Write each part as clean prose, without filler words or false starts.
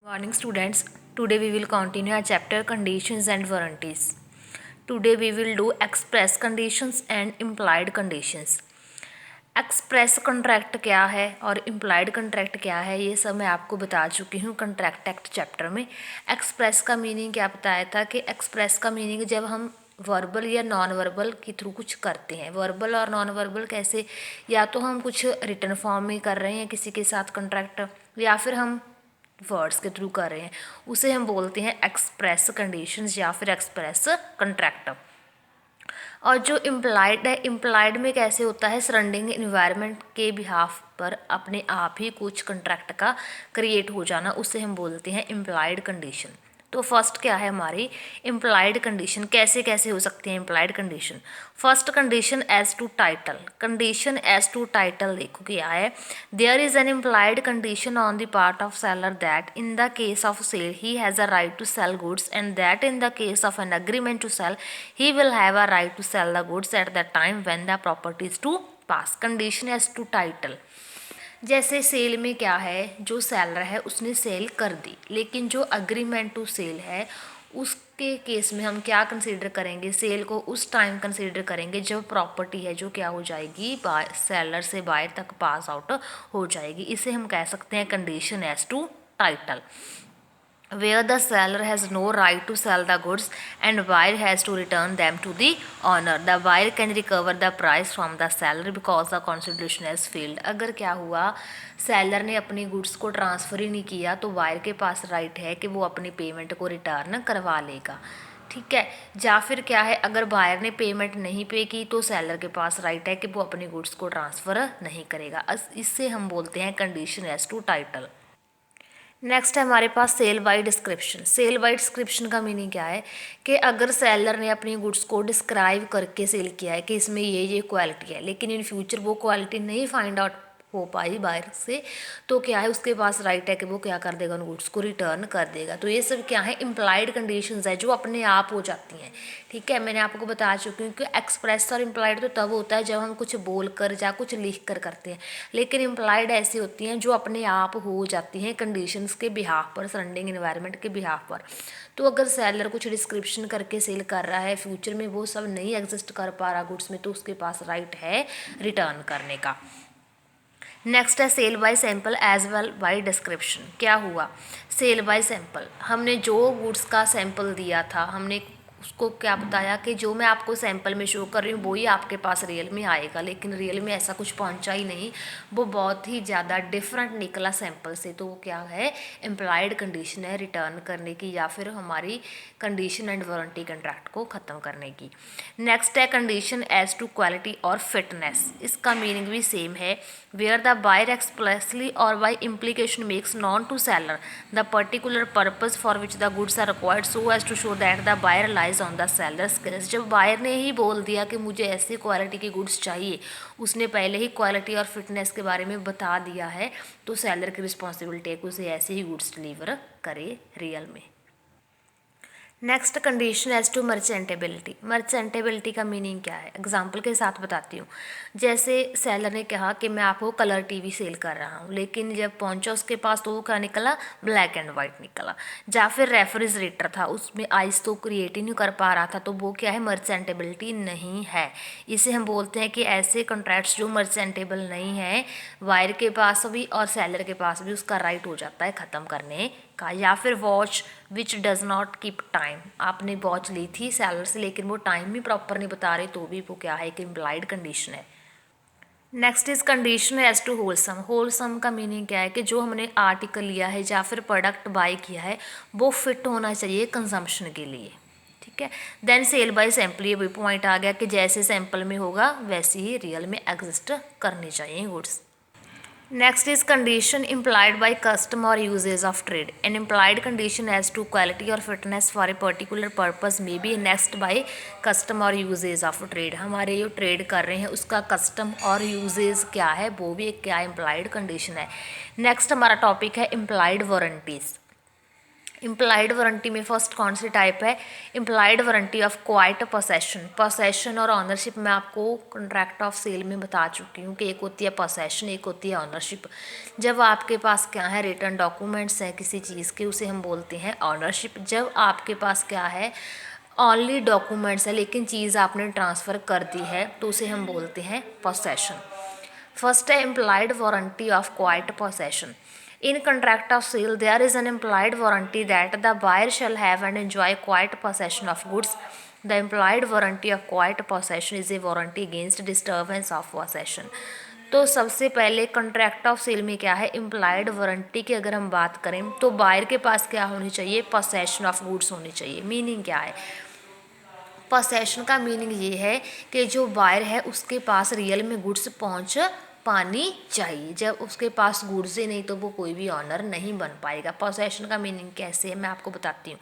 Morning students, today we will continue our chapter conditions and warranties. Today we will do express conditions and implied conditions. Express contract क्या है और implied contract क्या है ये सब मैं आपको बता चुकी हूँ कॉन्ट्रैक्ट एक्ट चैप्टर में। एक्सप्रेस का मीनिंग क्या बताया था कि एक्सप्रेस का मीनिंग जब हम वर्बल या नॉन वर्बल के थ्रू कुछ करते हैं। वर्बल और नॉन वर्बल कैसे, या तो हम कुछ रिटर्न फॉर्म में कर रहे हैं किसी के साथ कॉन्ट्रैक्ट, या फिर हम वर्ड्स के थ्रू कर रहे हैं, उसे हम बोलते हैं एक्सप्रेस कंडीशंस या फिर एक्सप्रेस कॉन्ट्रैक्ट। और जो इम्प्लाइड है, इम्प्लाइड में कैसे होता है, सराउंडिंग इन्वायरमेंट के बिहाफ पर अपने आप ही कुछ कॉन्ट्रैक्ट का क्रिएट हो जाना, उसे हम बोलते हैं इम्प्लाइड कंडीशन। तो फर्स्ट क्या है हमारी इम्प्लाइड कंडीशन, कैसे कैसे हो सकती है implied condition. First condition as to title, condition as to title देखो क्या है, there is an implied condition on the part of seller that in the case of sale he has a right to sell goods and that in the case of an agreement to sell he will have a right to sell the goods at the time when the property is to pass. Condition as to title, जैसे cell में क्या है, जो seller है उसने cell कर दी, लेकिन जो अग्रीमेंट टू सेल है उसके केस में हम क्या कंसीडर करेंगे, सेल को उस टाइम कंसीडर करेंगे जब प्रॉपर्टी है जो क्या हो जाएगी, सेलर से बायर तक पास आउट हो जाएगी। इसे हम कह सकते हैं condition as to title, where the seller has no right to sell the goods and buyer has to return them to the owner. The buyer can recover the price from the seller because the consideration has failed. अगर क्या हुआ, seller ने अपनी goods को transfer ही नहीं किया तो buyer के पास राइट है कि वो अपनी पेमेंट को रिटर्न करवा लेगा। ठीक है, या फिर क्या है, अगर बायर ने पेमेंट नहीं पे की तो सेलर के पास राइट है कि वो अपनी गुड्स को ट्रांसफ़र नहीं करेगा। इससे हम बोलते हैं condition as to title. Next है हमारे पास sale by description. Sale by description का मीनिंग क्या है कि अगर सेलर ने अपनी गुड्स को डिस्क्राइब करके सेल किया है कि इसमें ये क्वालिटी है, लेकिन इन फ्यूचर वो क्वालिटी नहीं फाइंड आउट हो पाई बाहर से, तो क्या है उसके पास राइट है कि वो क्या कर देगा, उन गुड्स को रिटर्न कर देगा। तो ये सब क्या है, इम्प्लाइड कंडीशंस है जो अपने आप हो जाती हैं। ठीक है, मैंने आपको बता चुकी हूँ कि एक्सप्रेस और इम्प्लाइड तो तब होता है जब हम कुछ बोल कर या कुछ लिख कर करते हैं, लेकिन इम्प्लाइड ऐसी होती हैं जो अपने आप हो जाती हैं कंडीशंस के बिहाफ पर, सराउंडिंग इन्वायरमेंट के बिहाफ पर। तो अगर सेलर कुछ डिस्क्रिप्शन करके सेल कर रहा है, फ्यूचर में वो सब नहीं एग्जिस्ट कर पा रहा गुड्स में, तो उसके पास राइट है रिटर्न करने का। नेक्स्ट है sale by sample as well by description. क्या हुआ, सेल बाय सैंपल, हमने जो गुड्स का सैंपल दिया था, हमने उसको क्या बताया कि जो मैं आपको सैंपल में शो कर रही हूँ वो ही आपके पास रियल में आएगा, लेकिन रियल में ऐसा कुछ पहुँचा ही नहीं, वो बहुत ही ज़्यादा डिफरेंट निकला सैंपल से। तो वो क्या है, एम्प्लॉयड कंडीशन है रिटर्न करने की या फिर हमारी कंडीशन एंड वारंटी कॉन्ट्रैक्ट को ख़त्म करने की। नेक्स्ट है कंडीशन एज टू क्वालिटी और फिटनेस। इसका मीनिंग भी सेम है, वेयर द बायर एक्सप्रेसली और by implication makes known to seller the particular purpose for which the goods are required so as to show that the buyer lies on the seller skills. जब buyer ने ही बोल दिया कि मुझे ऐसी quality की गुड्स चाहिए, उसने पहले ही क्वालिटी और फिटनेस के बारे में बता दिया है, तो सेलर की रिस्पॉन्सिबिलिटी है कि उसे ऐसे ही गुड्स डिलीवर करे रियल में। Next condition as to merchantability. Merchantability का मीनिंग क्या है, एग्जाम्पल के साथ बताती हूँ। जैसे सेलर ने कहा कि मैं आपको कलर टीवी सेल कर रहा हूँ, लेकिन जब पहुँचा उसके पास तो वो क्या निकला, ब्लैक एंड वाइट निकला। या फिर रेफ्रिजरेटर था, उसमें आइस तो क्रिएट ही नहीं कर पा रहा था, तो वो क्या है, मर्चेंटेबिलिटी नहीं है। इसे हम बोलते हैं कि ऐसे कॉन्ट्रैक्ट्स जो मर्चेंटेबल नहीं है, वायर के पास भी और सेलर के पास भी उसका राइट हो जाता है ख़त्म करने का। या फिर watch which does not keep time, आपने वॉच ली थी सेलर से लेकिन वो टाइम भी प्रॉपर नहीं बता रहे, तो भी वो क्या है, एक इम्प्लाइड कंडीशन है। Next is condition as to wholesome. Wholesome का मीनिंग क्या है कि जो हमने आर्टिकल लिया है या फिर प्रोडक्ट बाय किया है वो फिट होना चाहिए कंजम्पशन के लिए। ठीक है, देन सेल बाय सैंपल, ये भी पॉइंट आ गया कि जैसे सैंपल में होगा वैसे ही रियल में एग्जिस्ट करनी चाहिए goods. Next is condition implied by custom or uses of trade. An implied condition as to quality or fitness for a particular purpose may be annexed by custom or uses of trade. हमारे जो trade कर रहे हैं उसका custom और usage क्या है, वो भी एक क्या इम्प्लाइड कंडीशन है। नेक्स्ट हमारा टॉपिक है इम्प्लाइड वारंटीज़। इम्प्लाइड वारंटी में फर्स्ट कौन सी टाइप है, implied warranty of quite possession. Possession और ऑनरशिप मैं आपको कॉन्ट्रैक्ट ऑफ सेल में बता चुकी हूँ कि एक होती है पोसेशन, एक होती है ऑनरशिप। जब आपके पास क्या है, रिटर्न डॉक्यूमेंट्स हैं किसी चीज़ के, उसे हम बोलते हैं ऑनरशिप। जब आपके पास क्या है, ओनली डॉक्यूमेंट्स है लेकिन चीज़ आपने ट्रांसफ़र कर दी है, तो उसे हम बोलते हैं पोसेशन। फर्स्ट है implied warranty of quite possession. In contract of sale, there is an implied warranty that the buyer shall have and enjoy quiet possession of goods. The implied warranty of quiet possession is a warranty against disturbance of possession. तो सबसे पहले contract of cell में क्या है, implied warranty की अगर हम बात करें तो बायर के पास क्या होनी चाहिए, पोसेशन ऑफ गुड्स होनी चाहिए। मीनिंग क्या है, पोसेशन का मीनिंग ये है कि जो बायर है उसके पास रियल में गुड्स पहुंच पानी चाहिए। जब उसके पास गुड्स ही नहीं तो वो कोई भी ऑनर नहीं बन पाएगा। पोसेशन का मीनिंग कैसे है मैं आपको बताती हूँ।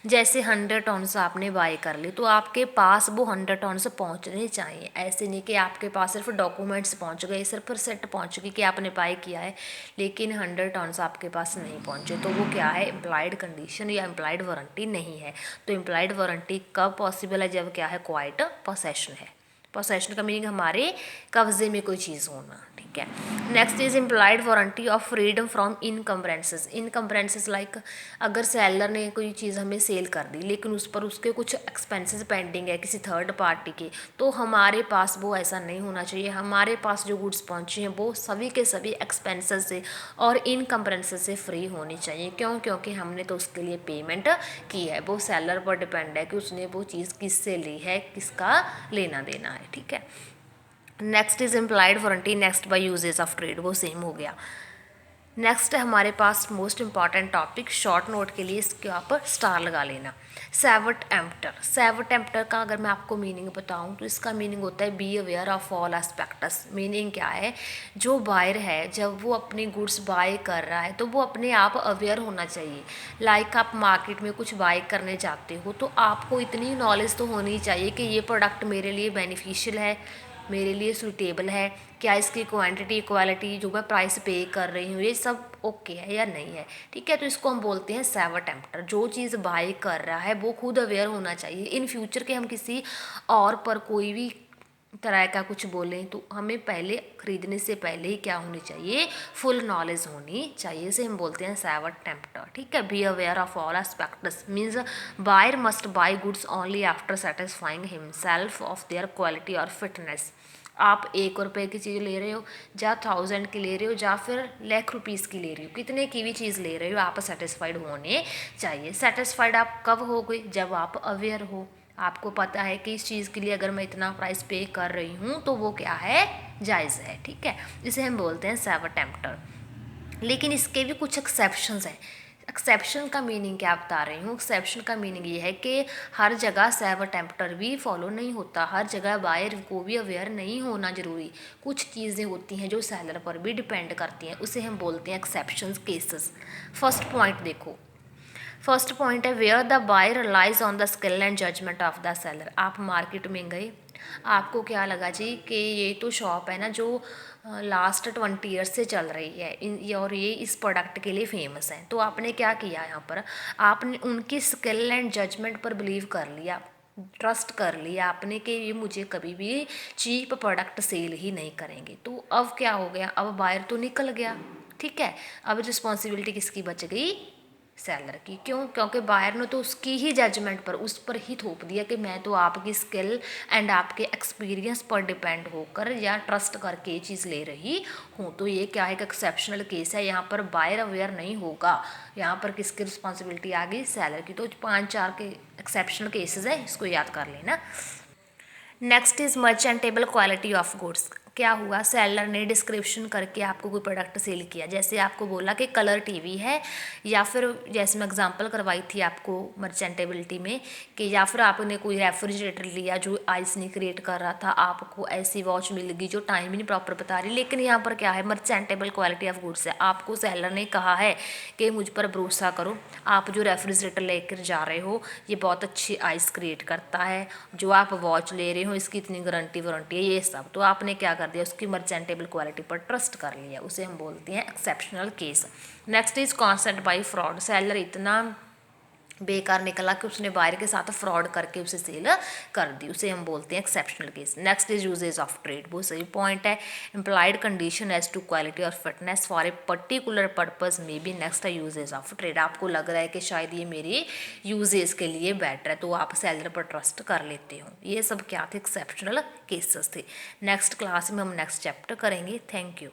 जैसे 100 टन्स आपने बाय कर ली तो आपके पास वो 100 टन्स पहुँचने चाहिए। ऐसे नहीं कि आपके पास सिर्फ डॉक्यूमेंट्स पहुँच गए, सिर्फ सेट पहुँच गई कि आपने बाय किया है लेकिन 100 टन्स आपके पास नहीं पहुँचे, तो वो क्या है, इम्प्लाइड कंडीशन या इम्प्लाइड वारंटी नहीं है। तो इम्प्लाइड वारंटी कब पॉसिबल है, जब क्या है, क्वाइट पोसेशन है। पोसेशन का मीनिंग हमारे कब्जे में कोई चीज़ होना, ठीक है। Next is implied warranty of freedom from encumbrances. Encumbrances like अगर सेलर ने कोई चीज़ हमें सेल कर दी लेकिन उस पर उसके कुछ एक्सपेंसेस पेंडिंग है किसी थर्ड पार्टी के, तो हमारे पास वो ऐसा नहीं होना चाहिए। हमारे पास जो गुड्स पहुँचे हैं वो सभी के सभी एक्सपेंसेस से और इनकम्प्रेंसेस से फ्री होनी चाहिए। क्यों, क्योंकि हमने तो उसके लिए पेमेंट की है। वो सेलर पर डिपेंड है कि उसने वो चीज़ किससे ली है, किसका लेना देना है, ठीक है। Next is implied warranty next by uses of trade, वो सेम हो गया। नेक्स्ट है हमारे पास most important topic, short note के लिए इसके ऊपर स्टार लगा लेना, सैवट एम्प्टर। सैवट एम्प्टर का अगर मैं आपको मीनिंग बताऊं तो इसका मीनिंग होता है be aware of all aspects. Meaning क्या है, जो बायर है जब वो अपनी गुड्स बाय कर रहा है तो वो अपने आप अवेयर होना चाहिए। लाइक आप मार्केट में कुछ बाय करने जाते हो तो आपको इतनी नॉलेज तो होनी चाहिए कि ये प्रोडक्ट मेरे लिए बेनिफिशियल है, मेरे लिए सूटेबल है, क्या इसकी क्वांटिटी क्वालिटी जो मैं प्राइस पे कर रही हूँ ये सब ओके है या नहीं है, ठीक है। तो इसको हम बोलते हैं सैवट एम्प्टर। जो चीज़ बाय कर रहा है वो खुद अवेयर होना चाहिए। इन फ्यूचर के हम किसी और पर कोई भी तरह का कुछ बोलें तो हमें पहले खरीदने से पहले ही क्या होनी चाहिए, फुल नॉलेज होनी चाहिए। इसे हम बोलते हैं सैवट एम्प्टर, ठीक है। Be aware of all aspects means buyer must buy goods only after satisfying himself of their quality और फिटनेस। आप 1 रुपये की चीज़ ले रहे हो, या 1000 की ले रहे हो, या फिर लाख रुपीज़ की ले रही हो, कितने की भी चीज़ ले रहे हो, आप सेटिस्फाइड होने चाहिए। सेटिस्फाइड आप कब हो गए, जब आप अवेयर हो, आपको पता है कि इस चीज़ के लिए अगर मैं इतना प्राइस पे कर रही हूँ तो वो क्या है, जायज़ है, ठीक है। इसे हम बोलते हैं सैवट एम्प्टर। लेकिन इसके भी कुछ एक्सेप्शंस हैं। एक्सेप्शन का मीनिंग क्या बता रही हूँ, एक्सेप्शन का मीनिंग ये है कि हर जगह सैवट एम्प्टर भी फॉलो नहीं होता, हर जगह बायर को भी अवेयर नहीं होना ज़रूरी। कुछ चीज़ें होती हैं जो सेलर पर भी डिपेंड करती हैं, उसे हम बोलते हैं एक्सेप्शंस केसेस। फर्स्ट पॉइंट देखो, फर्स्ट पॉइंट है where the buyer relies on the skill and judgement of the seller. आप मार्केट में गए, आपको क्या लगा जी कि ये तो शॉप है ना जो लास्ट 20 ईयर्स से चल रही है और ये इस प्रोडक्ट के लिए फेमस है, तो आपने क्या किया, यहाँ पर आपने उनकी स्किल एंड जजमेंट पर बिलीव कर लिया, ट्रस्ट कर लिया आपने कि ये मुझे कभी भी चीप प्रोडक्ट सेल ही नहीं करेंगे। तो अब क्या हो गया, अब बायर तो निकल गया, ठीक है। अब रिस्पॉन्सिबिलिटी किसकी बच गई, सेलर की। क्यों, क्योंकि बायर ने तो उसकी ही जजमेंट पर, उस पर ही थोप दिया कि मैं तो आपकी स्किल एंड आपके एक्सपीरियंस पर डिपेंड होकर या ट्रस्ट करके ये चीज़ ले रही हूँ। तो ये क्या है, एक एक्सेप्शनल केस है, यहाँ पर बायर अवेयर नहीं होगा, यहाँ पर किसकी रिस्पॉन्सिबिलिटी आ गई, सेलर की। तो 5-4 के एक्सेप्शनल केसेस है, इसको याद कर लेना। Next is merchantable quality of goods. क्या हुआ, सेलर ने डिस्क्रिप्शन करके आपको कोई प्रोडक्ट सेल किया, जैसे आपको बोला कि कलर टीवी है, या फिर जैसे मैं एग्जांपल करवाई थी आपको मर्चेंटेबिलिटी में कि या फिर आपने कोई रेफ्रिजरेटर लिया जो आइस नहीं क्रिएट कर रहा था, आपको ऐसी वॉच मिल गई जो टाइम ही नहीं प्रॉपर बता रही। लेकिन यहाँ पर क्या है, मर्चेंटेबल क्वालिटी ऑफ गुड्स है। आपको सेलर ने कहा है कि मुझ पर भरोसा करो, आप जो रेफ्रिजरेटर लेकर जा रहे हो ये बहुत अच्छी आइस क्रिएट करता है, जो आप वॉच ले रहे हो इसकी इतनी गारंटी वारंटी है, ये सब। तो आपने क्या कर दिया, उसकी मर्चेंटेबल क्वालिटी पर ट्रस्ट कर लिया, उसे हम बोलते हैं exceptional case. Next is concept bye fraud. Seller इतना बेकार निकला कि उसने बायर के साथ फ्रॉड करके उसे सेल कर दी, उसे हम बोलते हैं exceptional case. Next is usage of trade, बहुत सही पॉइंट है। Employed condition as to quality और fitness for a particular purpose में बी नेक्स्ट है यूजेज ऑफ ट्रेड। आपको लग रहा है कि शायद ये मेरी यूजेज के लिए बेटर है तो आप सेलर पर ट्रस्ट कर लेते हो। ये सब क्या थे? एक्सेप्शनल केसेस थे। नेक्स्ट क्लास में हम नेक्स्ट चैप्टर करेंगे। Thank you.